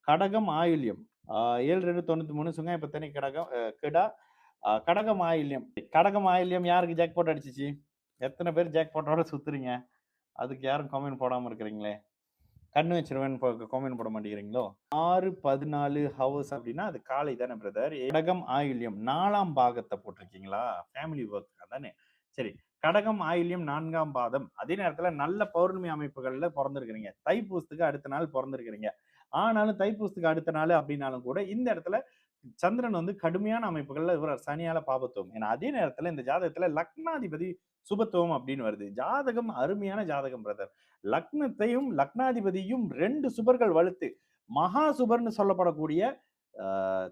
கடகம், ஆயில்யம். 7, 2, 93 சுங்காயப்பத்தனி கடகம் கிடா கடகம், ஆயில்யம். கடகம், ஆயில்யம் யாருக்கு ஜாக்பாட் அடிச்சுச்சு? எத்தன பேர் ஜாக்பாட்டோட சுத்துறீங்க? அதுக்கு யாரும் காமெண்ட் போடாம இருக்கிறீங்களே! கண்ணு வச்சுருவேன்னு காமெண்ட் போட மாட்டேங்கிறீங்களோ? 6, 14 ஹவர்ஸ் அப்டின்னா, அது காலை தானே பிரதர். கடகம், ஆயில்யம் 4ஆம் பாகத்த போட்டிருக்கீங்களா? ஃபேமிலி ஒர்க் அதானே. சரி. கடகம், ஆயில்யம் 4ஆம் பாதம். அதே நேரத்தில நல்ல பௌர்ணமி அமைப்புகள்ல பொறந்திருக்கிறீங்க. தைப்பூசத்துக்கு அடுத்த நாள் பொறந்திருக்கிறீங்க. ஆனாலும் தைப்பூசத்துக்கு அடுத்த நாள் அப்டின்னாலும் கூட, இந்த இடத்துல சந்திரன் வந்து கடுமையான அமைப்புகள்ல இவர சனியால பாபத்துவம். ஏன்னா, அதே நேரத்தில இந்த ஜாதகத்தில லக்னாதிபதி சுபத்துவம் அப்டின்னு வருது. ஜாதகம் அருமையான ஜாதகம் பிரதர். லக்னத்தையும், லக்னாதிபதியும் 2 சுபர்கள் வலுத்து, மகா சுபர்ன்னு சொல்லப்படக்கூடிய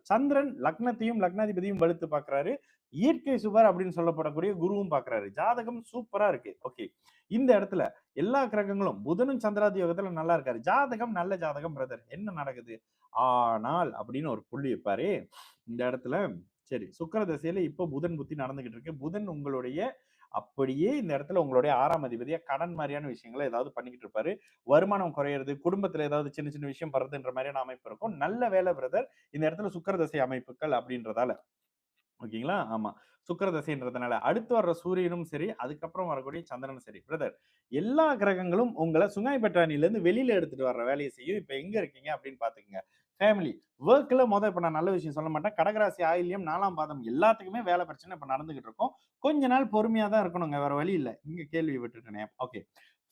சந்திரன் லக்னத்தையும், லக்னாதிபதியும் வலுத்து பார்க்கிறாரு. இயற்கை சுபர் அப்படின்னு சொல்லப்படக்கூடிய குருவும் பார்க்கிறாரு. ஜாதகம் சூப்பரா இருக்கு. ஓகே. இந்த இடத்துல எல்லா கிரகங்களும் புதனும் சந்திராதி யோகத்துல நல்லா இருக்காரு. ஜாதகம் நல்ல ஜாதகம் பிரதர். என்ன நடக்குது? ஆனால் அப்படின்னு ஒரு புள்ளி வைப்பாரு. இந்த இடத்துல சரி சுக்கிர திசையில இப்போ புதன் புத்தி நடந்துகிட்டு இருக்கு. புதன் உங்களுடைய அப்படியே இந்த இடத்துல உங்களுடைய 6ஆம் அதிபதியா கடன் மாரியான விஷயங்கள ஏதாவது பண்ணிக்கிட்டு இருப்பாரு. வருமானம் குறையிறது, குடும்பத்துல ஏதாவது சின்ன சின்ன விஷயம் பண்றதுன்ற மாரியான அமைப்பு இருக்கும். நல்ல வேலை பிரதர். இந்த இடத்துல சுக்கிர தசை அமைப்புகள் அப்படின்றதால. ஓகேங்களா? ஆமா. சுக்கிர தசைன்றதுனால. அடுத்து வர்ற சூரியனும் சரி, அதுக்கப்புறம் வரக்கூடிய சந்திரனும் சரி. பிரதர் எல்லா கிரகங்களும் உங்கள சுங்காய் பட்டாணியிலருந்து வெளியில எடுத்துட்டு வர்ற வேலைய செய்யும். இப்ப எங்க இருக்கீங்க அப்படின்னு பார்த்துக்கங்க. ஃபேமிலி. வொர்க்ல இப்ப நான் நல்ல விஷயம் சொல்ல மாட்டேன். கடகராசி ஆயில்யம் 4ஆம் பாதம் எல்லாத்துக்குமே வேலை பிரச்சனை இப்ப நடந்துகிட்டு இருக்கும். கொஞ்ச நாள் பொறுமையா தான் இருக்கணுங்க. வேற வழி இல்ல. இங்க கேள்வி விட்டுட்டேனே. ஓகே.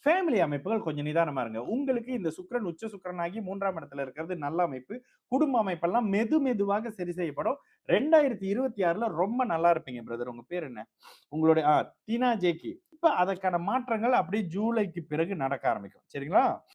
ஃபேமிலி அமைப்புகள் கொஞ்சம் நிதானமா இருங்க. உங்களுக்கு இந்த சுக்கிரன் உச்ச சுக்கிரனாகி 3ஆம் இடத்துல இருக்கிறது நல்ல அமைப்பு. குடும்ப அமைப்பெல்லாம் மெதுவாக சரி செய்யப்படும். 2026ல ரொம்ப நல்லா இருப்பீங்க பிரதர். உங்க பேர் என்ன? உங்களுடைய டீனா ஜேகே. இப்ப அதற்கான மாற்றங்கள் அப்படியே ஜூலைக்கு பிறகு நடக்க ஆரம்பிக்கும். சரிங்களா?